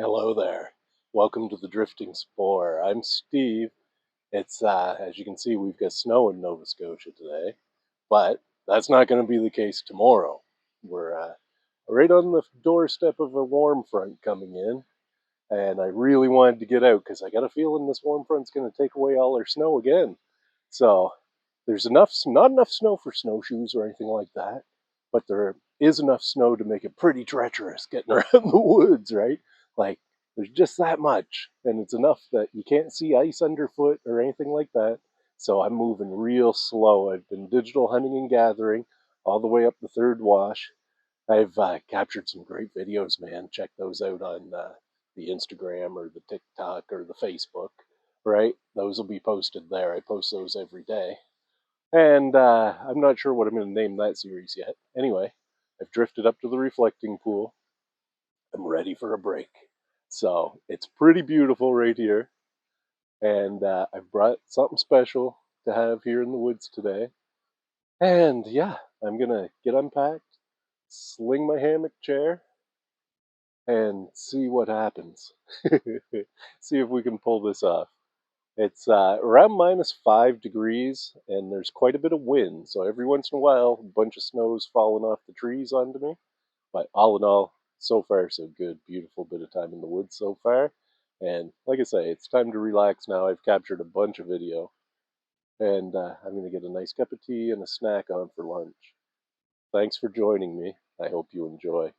Hello there. Welcome to the Drifting Spore. I'm Steve. It's as you can see, we've got snow in Nova Scotia today, but that's not going to be the case tomorrow. We're right on the doorstep of a warm front coming in, and I really wanted to get out because I got a feeling this warm front's going to take away all our snow again. So there's not enough snow for snowshoes or anything like that, but there is enough snow to make it pretty treacherous getting around the woods, right? Like there's just that much, and it's enough that you can't see ice underfoot or anything like that. So I'm moving real slow. I've been digital hunting and gathering all the way up the third wash. I've captured some great videos, man. Check those out on the Instagram or the TikTok or the Facebook, right? Those will be posted there. I post those every day. And I'm not sure what I'm going to name that series yet. Anyway, I've drifted up to the reflecting pool. I'm ready for a break. So it's pretty beautiful right here. And I've brought something special to have here in the woods today. And yeah, I'm going to get unpacked, sling my hammock chair, and see what happens. See if we can pull this off. It's around -5 degrees, and there's quite a bit of wind. So every once in a while, a bunch of snow's falling off the trees onto me. But all in all, so far so good. Beautiful bit of time in the woods so far. And like I say, it's time to relax now. I've captured a bunch of video, and I'm going to get a nice cup of tea and a snack on for lunch. Thanks for joining me. I hope you enjoy.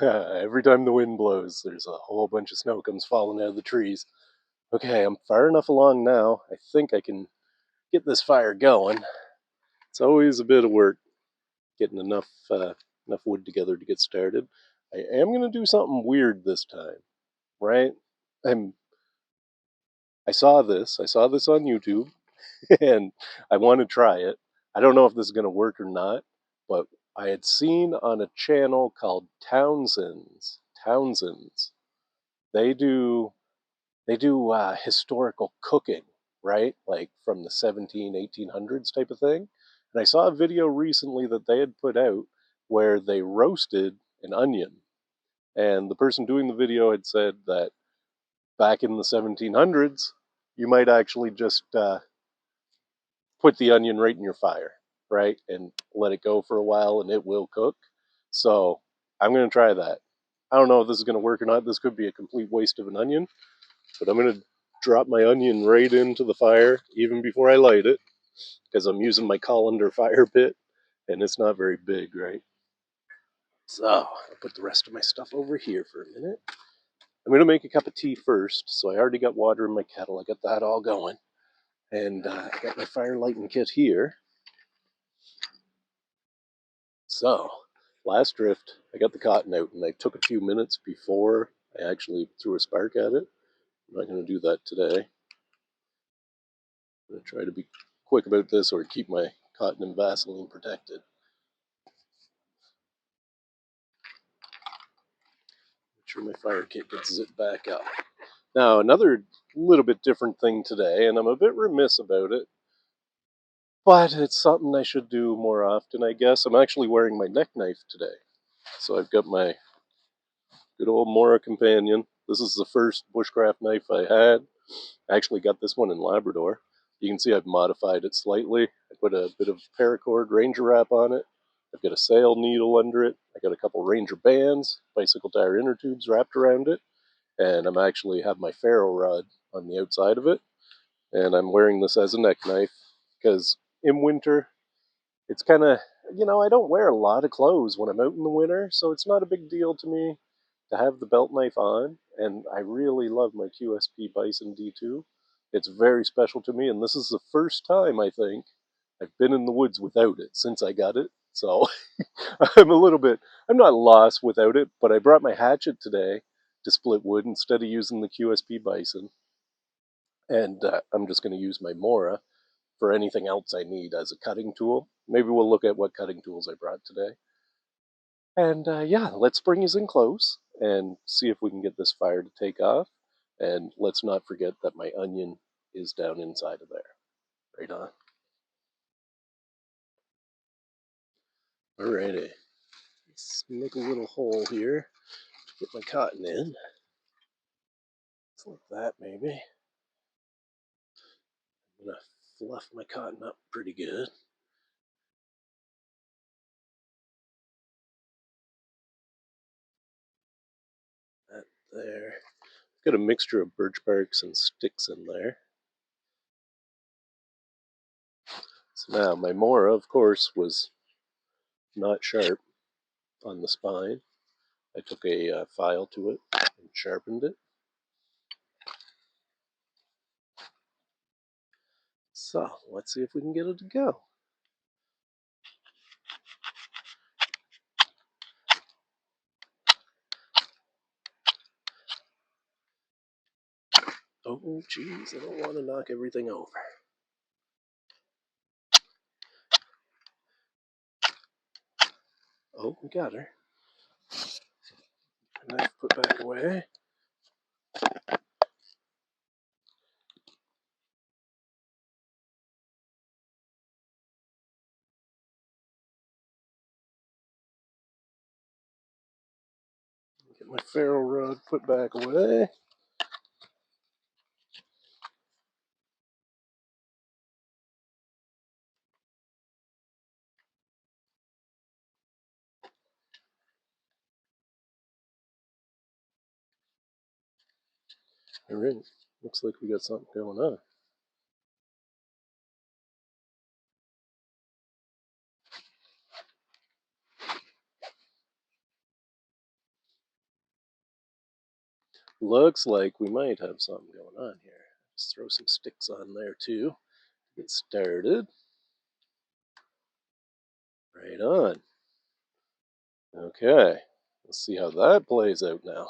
Every time the wind blows, there's a whole bunch of snow comes falling out of the trees. Okay, I'm far enough along now. I think I can get this fire going. It's always a bit of work getting enough wood together to get started. I am gonna do something weird this time, right? I'm I saw this. I saw this on YouTube, and I want to try it. I don't know if this is gonna work or not, but I had seen on a channel called Townsend's. They do historical cooking, right? Like from the 1800s type of thing. And I saw a video recently that they had put out where they roasted an onion. And the person doing the video had said that back in the 1700s, you might actually just put the onion right in your fire, right? And let it go for a while and it will cook. So I'm going to try that. I don't know if this is going to work or not. This could be a complete waste of an onion, but I'm going to drop my onion right into the fire even before I light it because I'm using my colander fire pit and it's not very big, right? So I'll put the rest of my stuff over here for a minute. I'm going to make a cup of tea first, so I already got water in my kettle. I got that all going. And I got my fire lighting kit here. So, last drift, I got the cotton out and I took a few minutes before I actually threw a spark at it. I'm not going to do that today. I'm going to try to be quick about this or keep my cotton and Vaseline protected. Make sure my fire kit gets zipped back up. Now, another little bit different thing today, and I'm a bit remiss about it, but it's something I should do more often, I guess. I'm actually wearing my neck knife today. So I've got my good old Mora companion. This is the first bushcraft knife I had. I actually got this one in Labrador. You can see I've modified it slightly. I put a bit of paracord Ranger wrap on it. I've got a sail needle under it. I got a couple Ranger bands, bicycle tire inner tubes wrapped around it, and I'm actually have my ferro rod on the outside of it. And I'm wearing this as a neck knife because in winter it's kind of, I don't wear a lot of clothes when I'm out in the winter, so it's not a big deal to me to have the belt knife on. And I really love my QSP Bison D2. It's very special to me, and this is the first time I think I've been in the woods without it since I got it. So I'm not lost without it, but I brought my hatchet today to split wood instead of using the QSP Bison. And I'm just going to use my Mora for anything else I need as a cutting tool. Maybe we'll look at what cutting tools I brought today. And yeah, let's bring you in close and see if we can get this fire to take off. And let's not forget that my onion is down inside of there. Right on. Alrighty. Let's make a little hole here to put my cotton in. Just like that, maybe. I'm going to fluff my cotton up pretty good. That there. Got a mixture of birch barks and sticks in there. So now my Mora, of course, was not sharp on the spine. I took a file to it and sharpened it. So let's see if we can get it to go. Oh, geez, I don't want to knock everything over. Oh, we got her. Knife put back away. Get my ferro rod put back away. All right, looks like we got something going on. Looks like we might have something going on here. Let's throw some sticks on there too. Get started. Right on. Okay, let's see how that plays out now.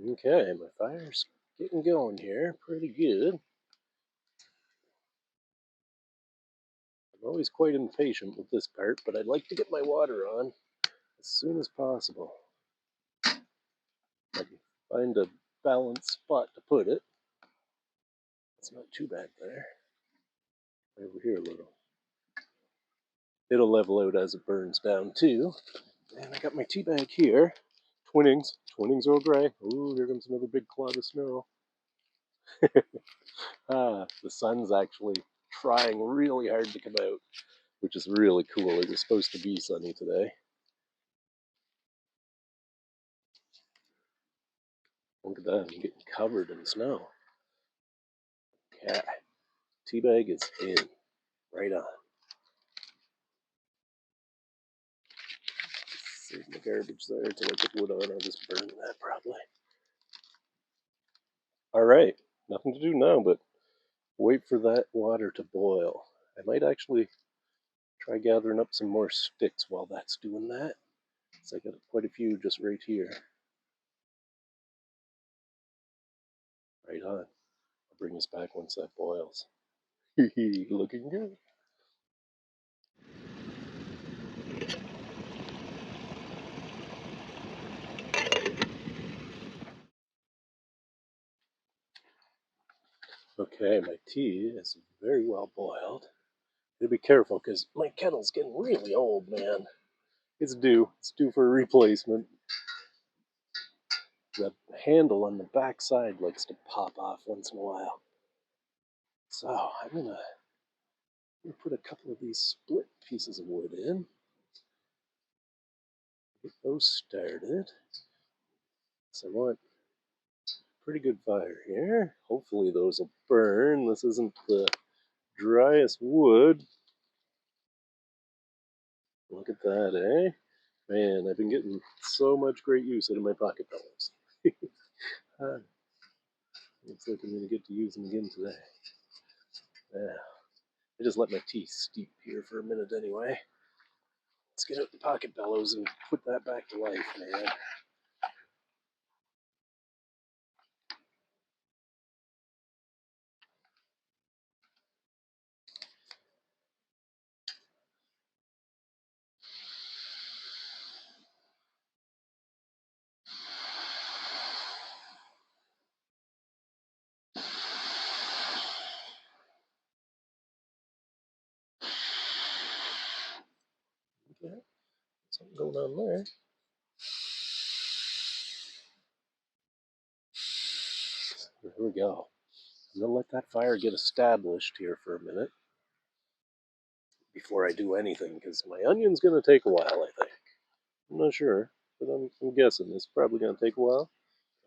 Okay, my fire's getting going here pretty good. I'm always quite impatient with this part, but I'd like to get my water on as soon as possible. I can find a balanced spot to put it. It's not too bad there. Over here a little. It'll level out as it burns down too. And I got my tea bag here. Twinnings. Twinnings Earl Grey. Ooh, here comes another big cloud of snow. The sun's actually trying really hard to come out, which is really cool. It was supposed to be sunny today. Look at that, I'm getting covered in snow. Okay, tea bag is in. Right on. Save my garbage there till I put wood on. I'll just burn that probably. Alright, nothing to do now but wait for that water to boil. I might actually try gathering up some more sticks while that's doing that. So I got quite a few just right here. Right on. I'll bring this back once that boils. Looking good. Okay, my tea is very well boiled. Gotta be careful because my kettle's getting really old, man. It's due. It's due for a replacement. The handle on the back side likes to pop off once in a while. So I'm gonna put a couple of these split pieces of wood in. Get those started. So I want pretty good fire here. Hopefully those will burn. This isn't the driest wood. Look at that, eh? Man, I've been getting so much great use out of my pocket pillows. Looks like I'm going to get to use them again today. Yeah, I just let my tea steep here for a minute anyway. Let's get out the pocket bellows and put that back to life, man. Okay, something going on there. There we go. I'm going to let that fire get established here for a minute before I do anything, because my onion's going to take a while, I think. I'm not sure, but I'm guessing it's probably going to take a while.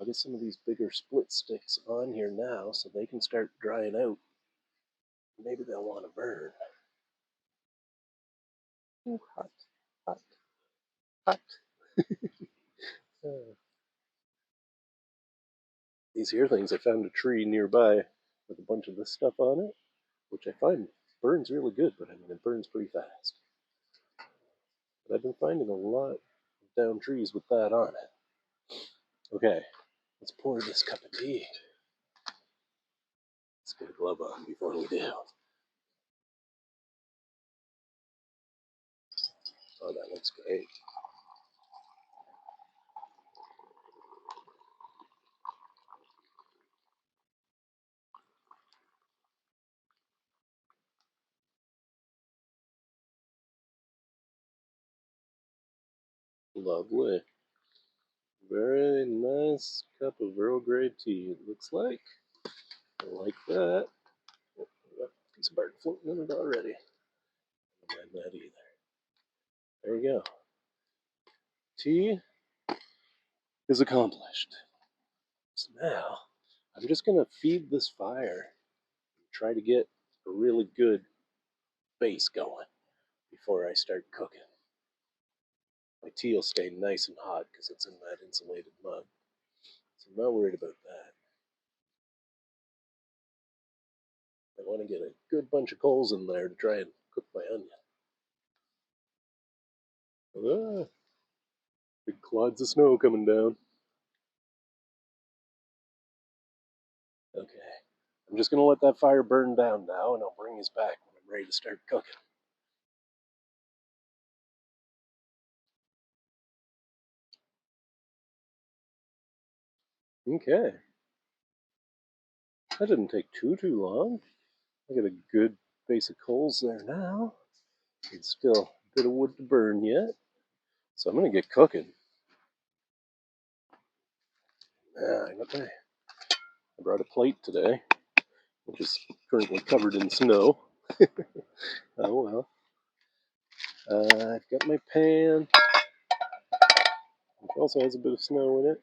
I'll get some of these bigger split sticks on here now so they can start drying out. Maybe they'll want to burn. Ooh, hot, hot, hot. These here things, I found a tree nearby with a bunch of this stuff on it, which I find burns really good, but I mean, it burns pretty fast. But I've been finding a lot of down trees with that on it. Okay, let's pour this cup of tea. Let's get a glove on before we do. Oh, that looks great. Lovely. Very nice cup of Earl Grey tea, it looks like. I like that. Oh, got a piece of bark floating in it already. I don't mind that either. There you go. Tea is accomplished. So now I'm just going to feed this fire and try to get a really good base going before I start cooking. My tea will stay nice and hot because it's in that insulated mug. So I'm not worried about that. I want to get a good bunch of coals in there to try and cook my onion. Ah, big clods of snow coming down. Okay. I'm just going to let that fire burn down now, and I'll bring these back when I'm ready to start cooking. Okay. That didn't take too long. I got a good base of coals there now. It's still a bit of wood to burn yet. So I'm going to get cooking. I brought a plate today, which is currently covered in snow. Oh well. I've got my pan, which also has a bit of snow in it.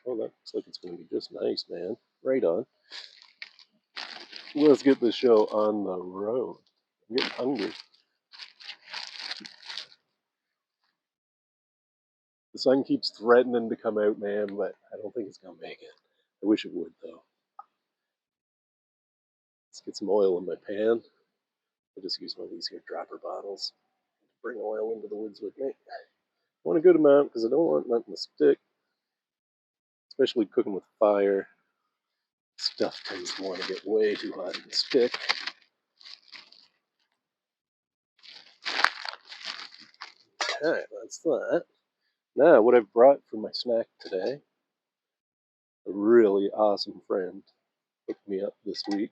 Oh, that looks like it's going to be just nice, man. Right on. Let's get the show on the road. I'm getting hungry. The sun keeps threatening to come out, man, but I don't think it's going to make it. I wish it would, though. Let's get some oil in my pan. I just use one of these here dropper bottles. Bring oil into the woods with me. I want a good amount because I don't want nothing to stick, especially cooking with fire. Stuff tends to want to get way too hot and stick. Okay, that's that. Now, what I've brought for my snack today, a really awesome friend hooked me up this week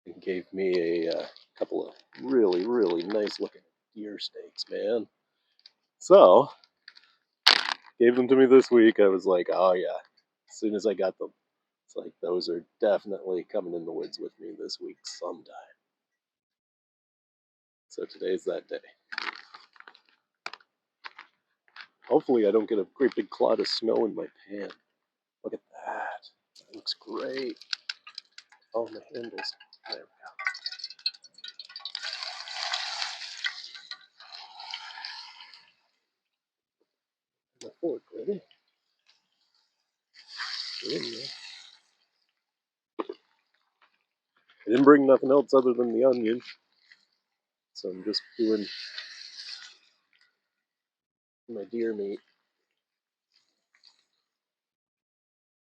and gave me a couple of really nice looking deer steaks, man. So, gave them to me this week. I was like, oh yeah. As soon as I got them, it's like those are definitely coming in the woods with me this week sometime. So today's that day. Hopefully I don't get a great big clod of snow in my pan. Look at that. That looks great. Oh, my handles. There we go. My fork ready. I didn't bring nothing else other than the onion, so I'm just doing my deer meat.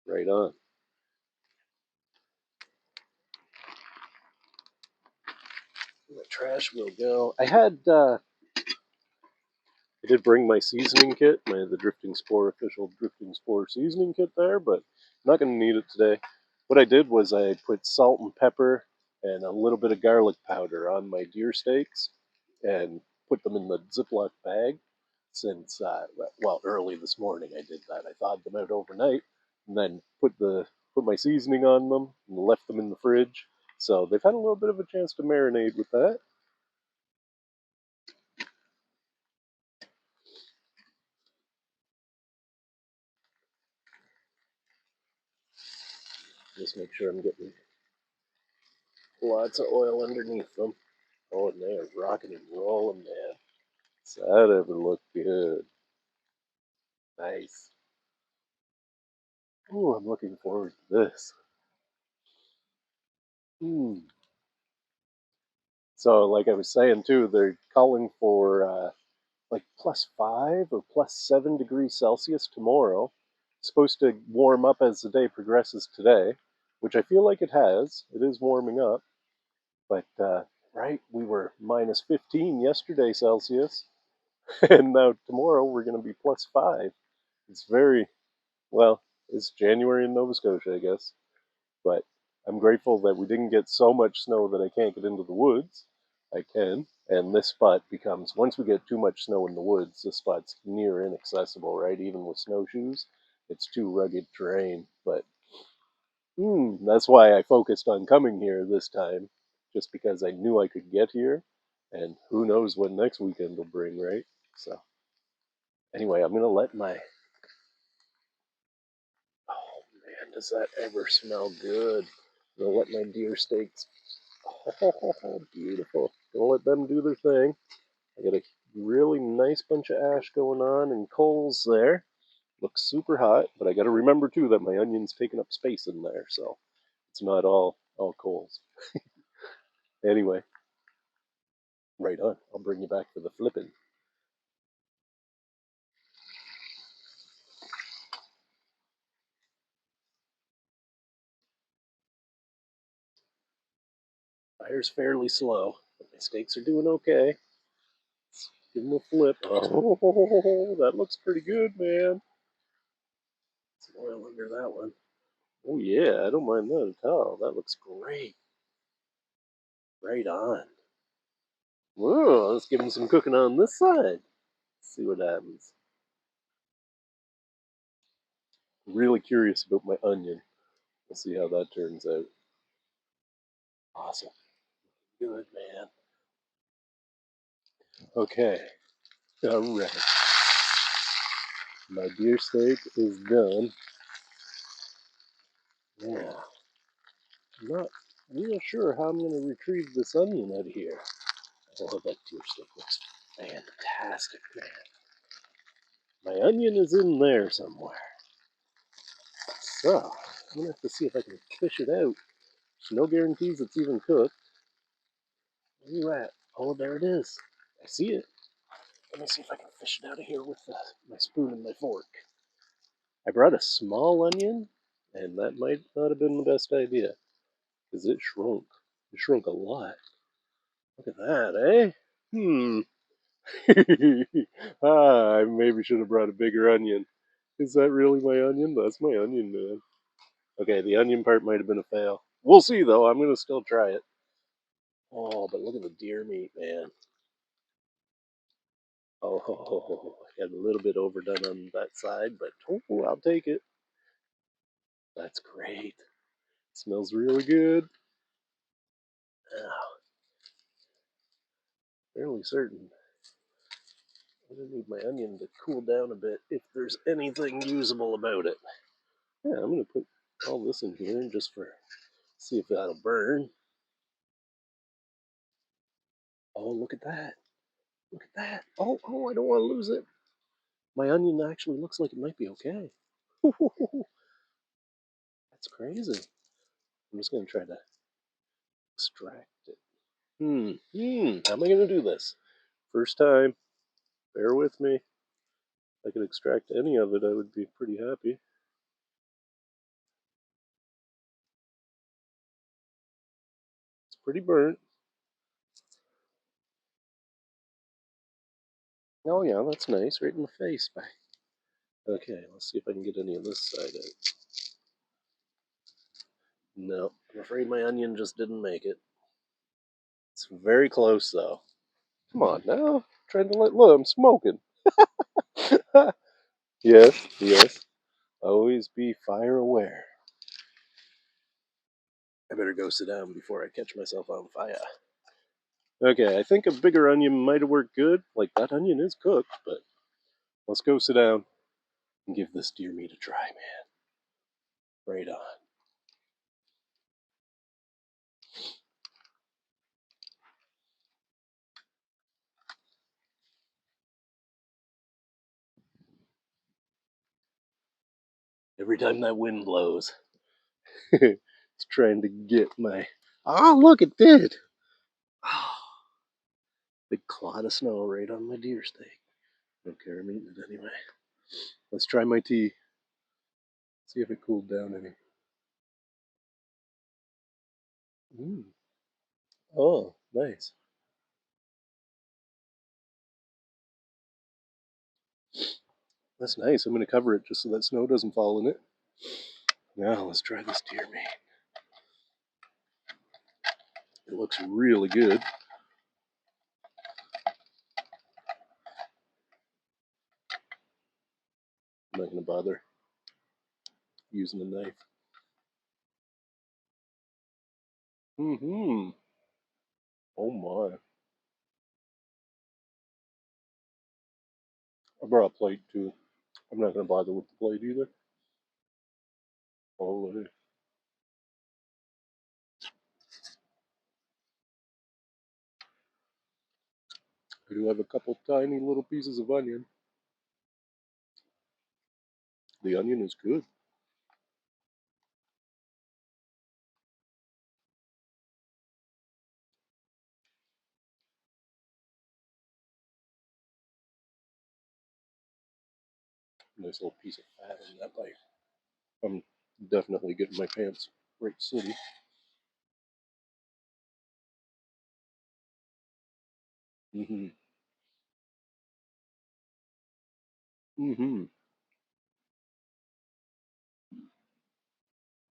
Right on. The trash will go. I did bring my seasoning kit, the Drifting Spore official Drifting Spore seasoning kit there, but I'm not going to need it today. What I did was I put salt and pepper and a little bit of garlic powder on my deer steaks and put them in the Ziploc bag since, early this morning I did that. I thawed them out overnight and then put my seasoning on them and left them in the fridge. So they've had a little bit of a chance to marinate with that. Just make sure I'm getting lots of oil underneath them. Oh, and they are rocking and rolling, man. Does that ever look good? Nice. Oh, I'm looking forward to this. Mm. So, like I was saying too, they're calling for like +5 or +7 degrees Celsius tomorrow. It's supposed to warm up as the day progresses today, which I feel like it has. It is warming up, but right, we were -15 yesterday Celsius, and now tomorrow we're going to be +5. It's very well. It's January in Nova Scotia, I guess, but I'm grateful that we didn't get so much snow that I can't get into the woods. I can, and this spot becomes, once we get too much snow in the woods, this spot's near inaccessible, right? Even with snowshoes, it's too rugged terrain. But that's why I focused on coming here this time, just because I knew I could get here, and who knows what next weekend will bring, right? So anyway, I'm gonna let my, oh man, does that ever smell good? I'm gonna let my deer steaks Oh, beautiful. Gonna let them do their thing. I got a really nice bunch of ash going on and coals there. Looks super hot, but I got to remember too that my onion's taking up space in there, so it's not all coals. Anyway, right on. I'll bring you back for the flipping. Fire's fairly slow, but my steaks are doing okay. Let's give them a flip. Oh, that looks pretty good, man. Some oil under that one. Oh yeah, I don't mind that at all. That looks great. Right on. Whoa, let's give them some cooking on this side. See what happens. Really curious about my onion. We'll see how that turns out. Awesome. Good, man. Okay. All right. My deer steak is done. Now, I'm not real sure how I'm going to retrieve this onion out of here. Oh, that deer steak looks fantastic, man. My onion is in there somewhere. So, I'm going to have to see if I can fish it out. There's no guarantees it's even cooked. Where you at? Oh, there it is. I see it. Let me see if I can fish it out of here with my spoon and my fork. I brought a small onion, and that might not have been the best idea, because it shrunk. It shrunk a lot. Look at that, eh? I maybe should have brought a bigger onion. Is that really my onion? That's my onion, man. Okay, the onion part might have been a fail. We'll see, though. I'm going to still try it. Oh, but look at the deer meat, man. Oh, I got a little bit overdone on that side, but oh, I'll take it. That's great. Smells really good. Oh, fairly certain. I need my onion to cool down a bit if there's anything usable about it. Yeah, I'm going to put all this in here just for see if that'll burn. Oh, look at that. Look at that. Oh, I don't want to lose it. My onion actually looks like it might be okay. That's crazy. I'm just going to try to extract it. How am I going to do this? First time. Bear with me. If I could extract any of it, I would be pretty happy. It's pretty burnt. Oh yeah, that's nice. Right in the face. Okay, let's see if I can get any of this side out. No, I'm afraid my onion just didn't make it. It's very close though. Come on now. I'm trying to look, I'm smoking. Yes. Always be fire aware. I better go sit down before I catch myself on fire. Okay, I think a bigger onion might have worked good. Like, that onion is cooked, but let's go sit down and give this deer meat a try, man. Right on. Every time that wind blows, it's trying to get my. Oh, look, it did! Oh, big clod of snow right on my deer steak. Don't care, I'm eating it anyway. Let's try my tea. See if it cooled down any. Mm. Oh, nice. That's nice. I'm going to cover it just so that snow doesn't fall in it. Now let's try this deer meat. It looks really good. I'm not going to bother using a knife. Mm-hmm. Oh my. I brought a plate too. I'm not going to bother with the plate either. Oh, I do have a couple tiny little pieces of onion. The onion is good. Nice little piece of fat in that bite. I'm definitely getting my pants right city. Mm-hmm. Mm-hmm.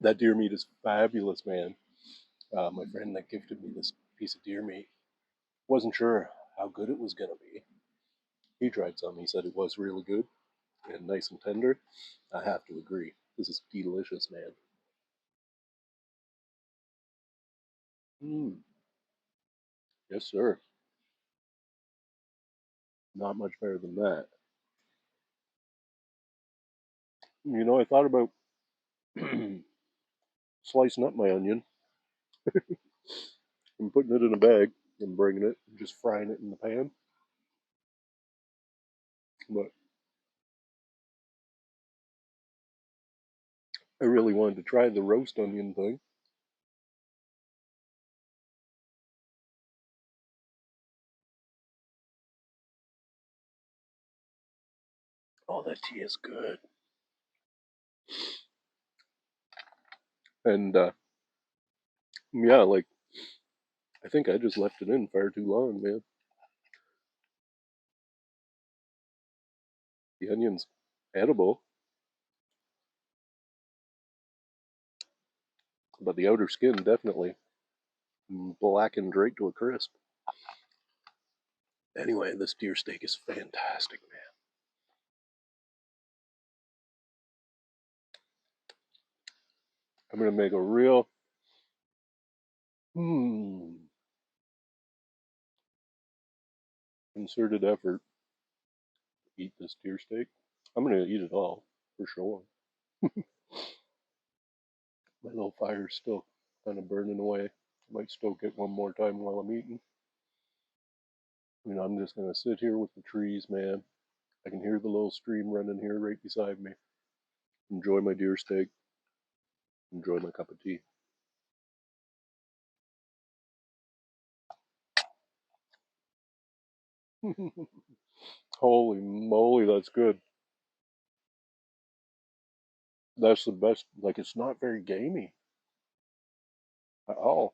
That deer meat is fabulous, man. My friend that gifted me this piece of deer meat wasn't sure how good it was gonna be. He tried some. He said it was really good and nice and tender. I have to agree. This is delicious, man. Mm. Yes, sir. Not much better than that. I thought about slicing up my onion and putting it in a bag and bringing it and just frying it in the pan. But I really wanted to try the roast onion thing. Oh, that tea is good. And yeah, like I think I just left it in far too long, man. The onion's edible, but the outer skin definitely blackened right to a crisp. Anyway, this deer steak is fantastic, man. I'm gonna make a real hmm, concerted effort to eat this deer steak. I'm gonna eat it all for sure. My little fire's still kind of burning away. Might stoke it one more time while I'm eating. I'm just gonna sit here with the trees, man. I can hear the little stream running here right beside me. Enjoy my deer steak. Enjoy my cup of tea. Holy moly, that's good. That's the best. Like, it's not very gamey at all.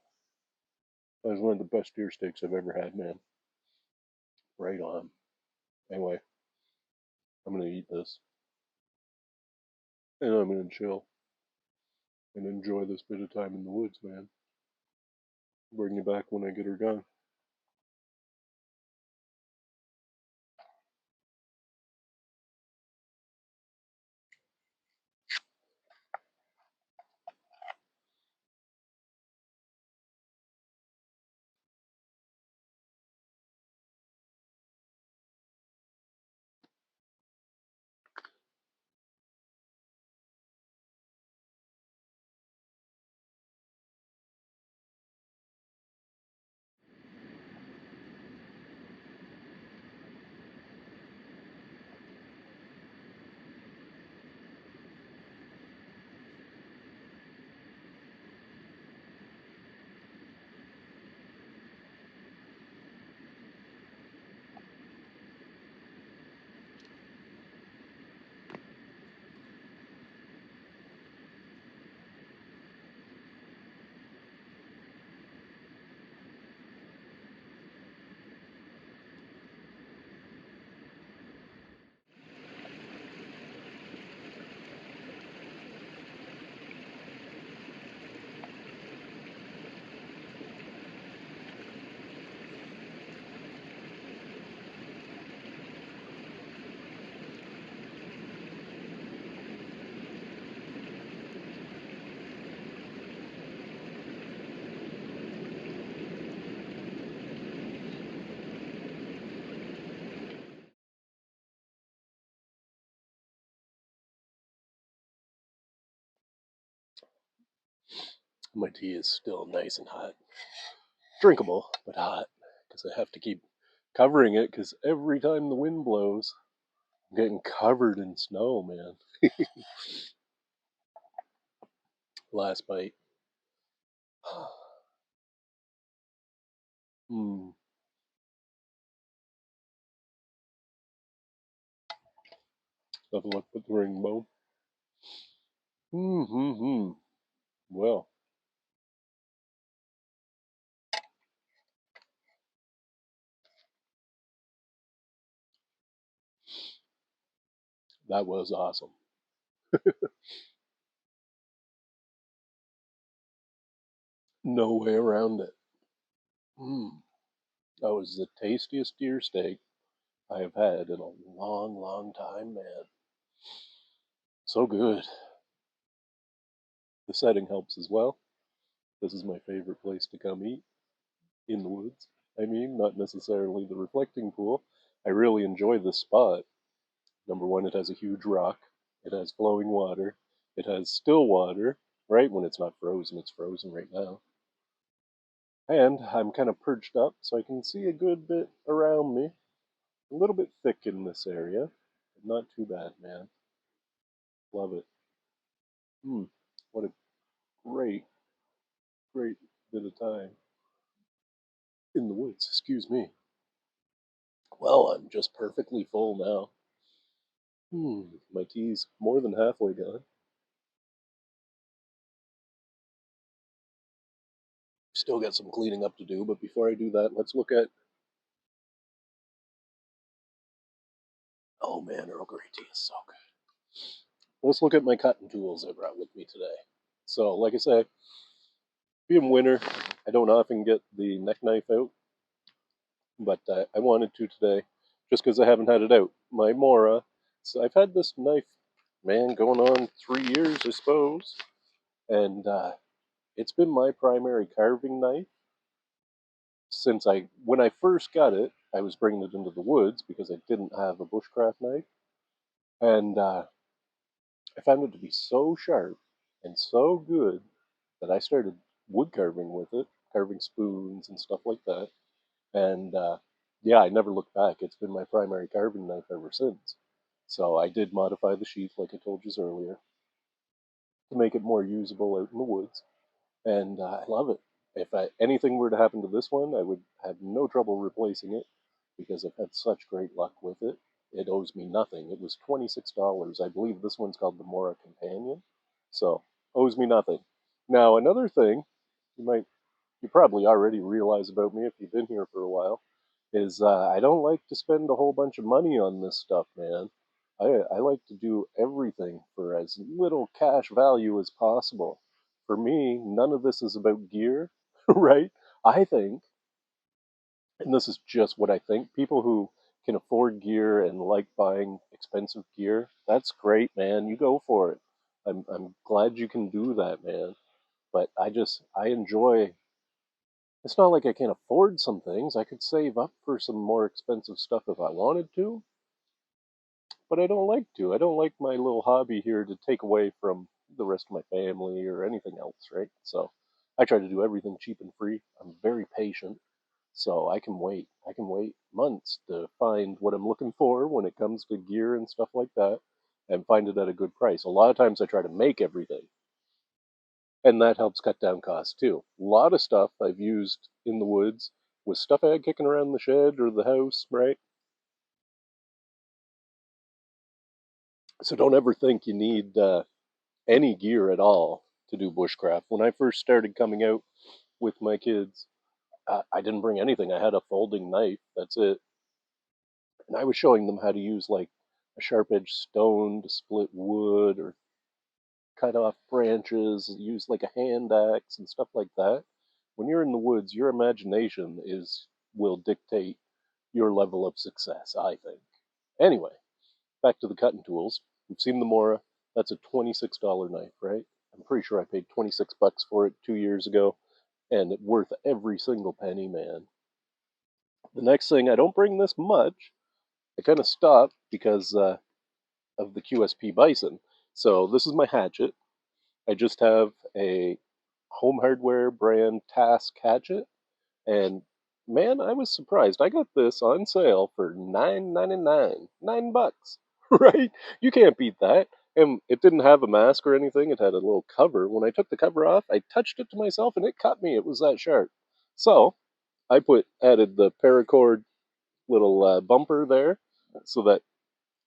That's one of the best deer steaks I've ever had, man. Right on. Anyway, I'm gonna eat this and I'm gonna chill and enjoy this bit of time in the woods, man. Bring you back when I get her done. My tea is still nice and hot. Drinkable, but hot. Because I have to keep covering it because every time the wind blows, I'm getting covered in snow, man. Last bite. Hmm. Nothing like put the ring bone. Hmm. Well, that was awesome. No way around it. Mm. That was the tastiest deer steak I have had in a long, long time, man. So good. The setting helps as well. This is my favorite place to come eat in the woods. I mean, not necessarily the reflecting pool. I really enjoy this spot. Number one, it has a huge rock. It has flowing water. It has still water, right? When it's not frozen, it's frozen right now. And I'm kind of perched up so I can see a good bit around me. A little bit thick in this area, but not too bad, man. Love it. Hmm. What a great, great bit of time in the woods. Excuse me. Well, I'm just perfectly full now. My tea's more than halfway gone. Still got some cleaning up to do, but before I do that, let's look at. Oh man, Earl Grey tea is so good. Let's look at my cutting tools I brought with me today. So, like I say, being winter, I don't often get the neck knife out, but I wanted to today just because I haven't had it out. My Mora, so I've had this knife, man, going on 3 years, I suppose, and it's been my primary carving knife since when I first got it, I was bringing it into the woods because I didn't have a bushcraft knife, and I found it to be so sharp and so good that I started wood carving with it, carving spoons and stuff like that. And yeah, I never looked back. It's been my primary carving knife ever since. So I did modify the sheath, like I told you earlier, to make it more usable out in the woods. And I love it. If anything were to happen to this one, I would have no trouble replacing it because I've had such great luck with it. It owes me nothing. It was $26. I believe this one's called the Mora Companion. So, owes me nothing. Now, another thing you probably already realize about me if you've been here for a while, is I don't like to spend a whole bunch of money on this stuff, man. I like to do everything for as little cash value as possible. For me, none of this is about gear, right? I think, and this is just what I think, people who can afford gear and like buying expensive gear, that's great, man. You go for it. I'm glad you can do that, man. But I enjoy. It's not like I can't afford some things. I could save up for some more expensive stuff if I wanted to, but I don't like to. I don't like my little hobby here to take away from the rest of my family or anything else, right? So I try to do everything cheap and free. I'm very patient, so I can wait. I can wait months to find what I'm looking for when it comes to gear and stuff like that and find it at a good price. A lot of times I try to make everything, and that helps cut down costs too. A lot of stuff I've used in the woods was stuff I had kicking around the shed or the house, right? So don't ever think you need any gear at all to do bushcraft. When I first started coming out with my kids, I didn't bring anything. I had a folding knife. That's it. And I was showing them how to use like a sharp edged stone to split wood or cut off branches, use like a hand axe and stuff like that. When you're in the woods, your imagination is will dictate your level of success, I think. Anyway, back to the cutting tools. We've seen the Mora. That's a $26 knife, right? I'm pretty sure I paid 26 bucks for it 2 years ago, and it's worth every single penny, man. The next thing, I don't bring this much. I kind of stopped because of the QSP Bison. So this is my hatchet. I just have a Home Hardware brand Task hatchet, and man, I was surprised. I got this on sale for $9.99, $9, right? You can't beat that. And it didn't have a mask or anything. It had a little cover. When I took the cover off, I touched it to myself and it cut me. It was that sharp. So I added the paracord little bumper there so that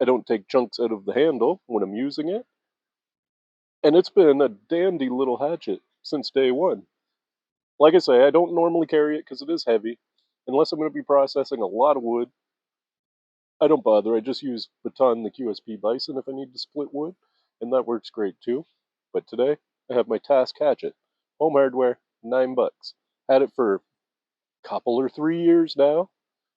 I don't take chunks out of the handle when I'm using it. And it's been a dandy little hatchet since day one. Like I say, I don't normally carry it because it is heavy. Unless I'm going to be processing a lot of wood, I don't bother. I just use Baton the QSP Bison if I need to split wood, and that works great too. But today, I have my task hatchet. Home hardware, $9. Had it for a couple or 3 years now,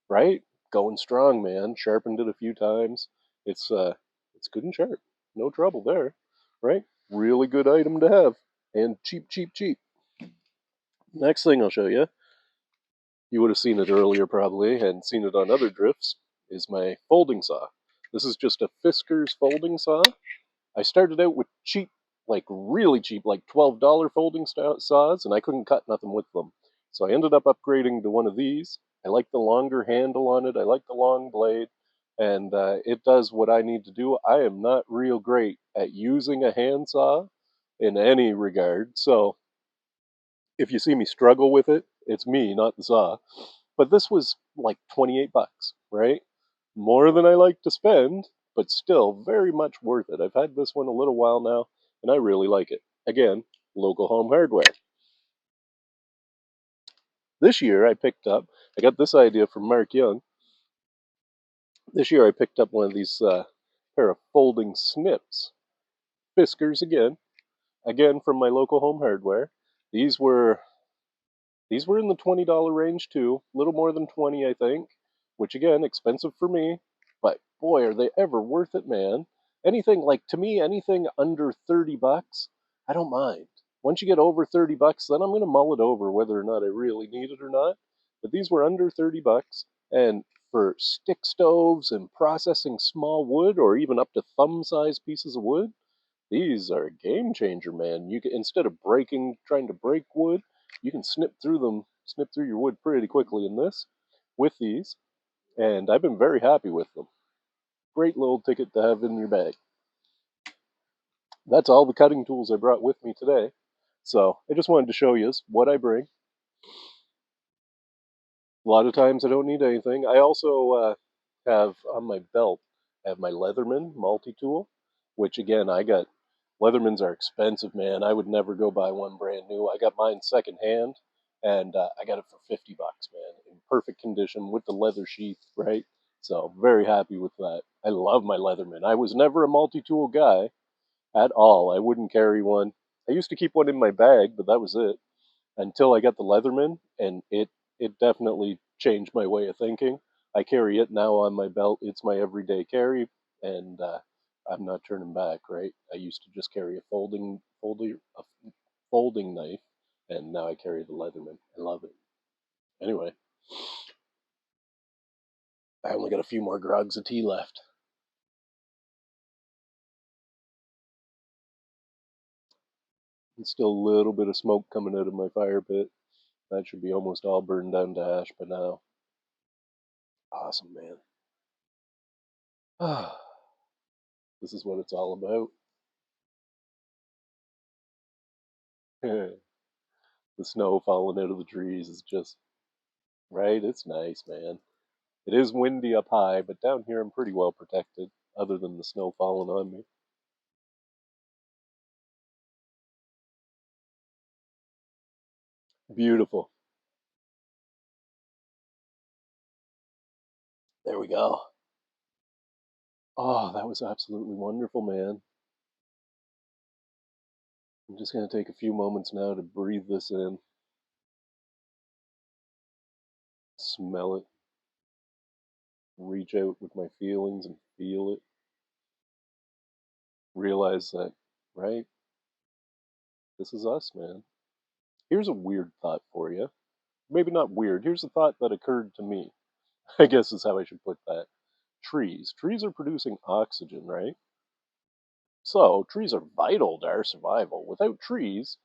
right? Going strong, man. Sharpened it a few times. It's good and sharp. No trouble there, right? Really good item to have, and cheap, cheap, cheap. Next thing I'll show you, you would have seen it earlier probably, and seen it on other drifts, is my folding saw. This is just a Fisker's folding saw. I started out with cheap, like really cheap, like $12 folding saws, and I couldn't cut nothing with them. So I ended up upgrading to one of these. I like the longer handle on it. I like the long blade, and it does what I need to do. I am not real great at using a handsaw in any regard, so if you see me struggle with it, it's me, not the saw. But this was like $28, right? More than I like to spend, but still very much worth it. I've had this one a little while now, and I really like it. Again, local home hardware. This year I got this idea from Mark Young. This year I picked up one of these pair of folding snips. Fiskars again from my local home hardware. These were These were in the $20 range too, a little more than 20, I think, which again, expensive for me, but boy, are they ever worth it, man. Anything like to me, anything under $30, I don't mind. Once you get over $30, then I'm going to mull it over whether or not I really need it or not. But these were under $30, and for stick stoves and processing small wood or even up to thumb-sized pieces of wood, these are a game changer, man. You can, instead of trying to break wood, you can snip through your wood pretty quickly in this with these, and I've been very happy with them. Great little ticket to have in your bag. That's all the cutting tools I brought with me today. So I just wanted to show you what I bring. A lot of times I don't need anything. I also have on my belt, I have my Leatherman multi-tool, which again, Leathermans are expensive, man. I would never go buy one brand new. I got mine secondhand, and I got it for $50, man, in perfect condition with the leather sheath, right? So very happy with that. I love my Leatherman. I was never a multi-tool guy at all. I wouldn't carry one. I used to keep one in my bag, but that was it until I got the Leatherman, and it definitely changed my way of thinking. I carry it now on my belt. It's my everyday carry, and I'm not turning back. Right? I used to just carry a folding knife, and now I carry the Leatherman. I love it. Anyway, I only got a few more grogs of tea left. And still a little bit of smoke coming out of my fire pit. That should be almost all burned down to ash by now. Awesome, man. This is what it's all about. The snow falling out of the trees is just right. It's nice, man. It is windy up high, but down here I'm pretty well protected, other than the snow falling on me. Beautiful. There we go. Oh, that was absolutely wonderful, man. I'm just going to take a few moments now to breathe this in, smell it, reach out with my feelings and feel it. Realize that, right? This is us, man. Here's a weird thought for you. Maybe not weird. Here's a thought that occurred to me. I guess is how I should put that. Trees. Trees are producing oxygen, right? So trees are vital to our survival. Without trees,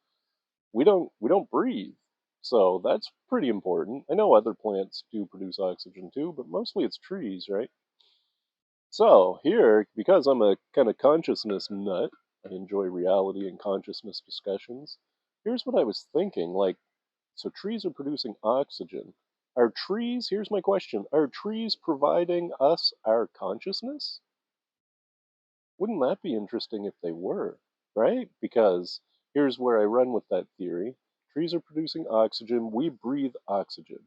we don't breathe. So that's pretty important. I know other plants do produce oxygen too, but mostly it's trees, right? So here, because I'm a kind of consciousness nut, I enjoy reality and consciousness discussions. Here's what I was thinking, like, so trees are producing oxygen. Are trees, here's my question, are trees providing us our consciousness? Wouldn't that be interesting if they were, right? Because here's where I run with that theory. Trees are producing oxygen, we breathe oxygen.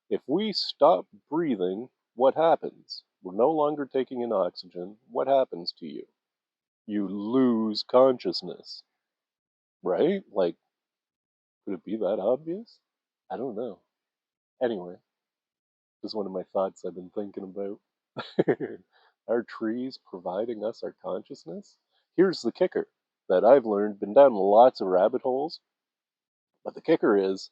If we stop breathing, what happens? We're no longer taking in oxygen. What happens to you? You lose consciousness, right? Like, could it be that obvious? I don't know. Anyway, this is one of my thoughts I've been thinking about. Are trees providing us our consciousness? Here's the kicker that I've learned, been down lots of rabbit holes, but the kicker is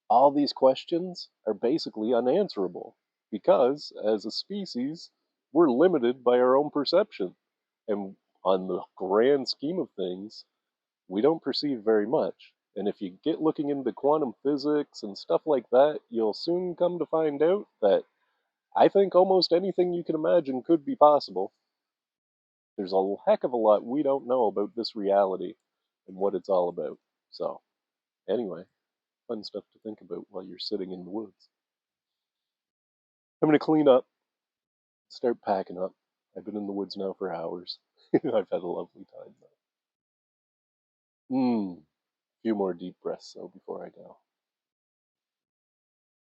all these questions are basically unanswerable because as a species, we're limited by our own perception. And on the grand scheme of things, we don't perceive very much. And if you get looking into quantum physics and stuff like that, you'll soon come to find out that I think almost anything you can imagine could be possible. There's a heck of a lot we don't know about this reality and what it's all about. So, anyway, fun stuff to think about while you're sitting in the woods. I'm going to clean up, start packing up. I've been in the woods now for hours. I've had a lovely time though. A few more deep breaths though before I go.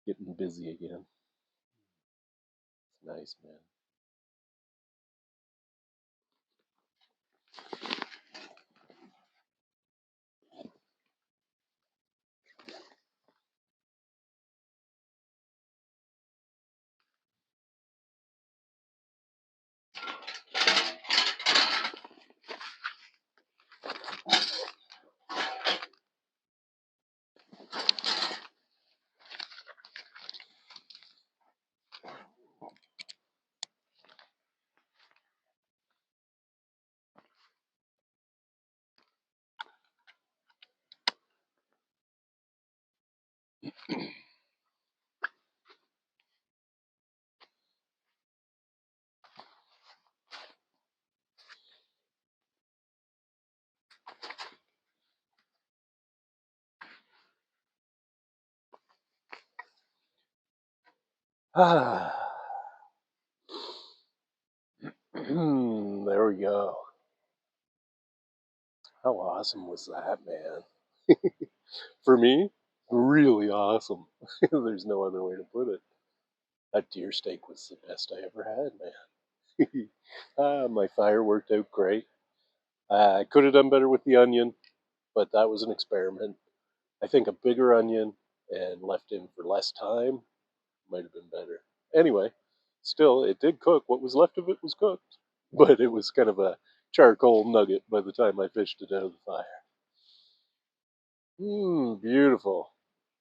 Getting busy again. It's nice, man. Ah, there we go. How awesome was that, man? For me, really awesome. There's no other way to put it. That deer steak was the best I ever had, man. My fire worked out great. I could have done better with the onion, but that was an experiment. I think a bigger onion and left in for less time might have been better. Anyway, still, it did cook. What was left of it was cooked, but it was kind of a charcoal nugget by the time I fished it out of the fire. Beautiful.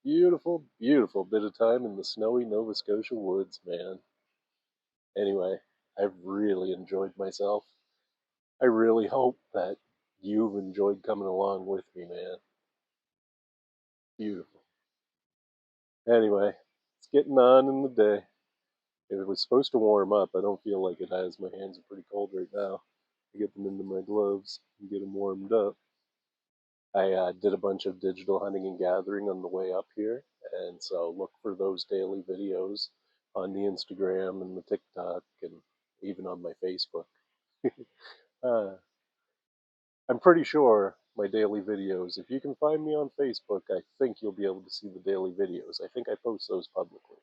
Beautiful, beautiful bit of time in the snowy Nova Scotia woods, man. Anyway, I've really enjoyed myself. I really hope that you've enjoyed coming along with me, man. Beautiful. Anyway, it's getting on in the day. It was supposed to warm up. I don't feel like it has. My hands are pretty cold right now. I get them into my gloves and get them warmed up. I did a bunch of digital hunting and gathering on the way up here, and so look for those daily videos on the Instagram and the TikTok and even on my Facebook. uh, I'm pretty sure my daily videos, if you can find me on Facebook, I think you'll be able to see the daily videos. I think I post those publicly.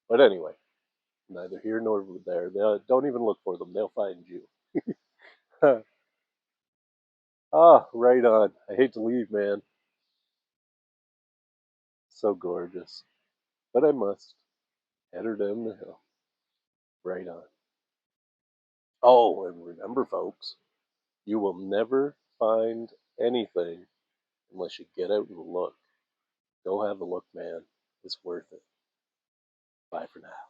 But anyway, neither here nor there. Don't even look for them, they'll find you. Right on. I hate to leave, man. So gorgeous. But I must. Head her down the hill. Right on. Oh, and remember, folks, you will never find anything unless you get out and look. Go have a look, man. It's worth it. Bye for now.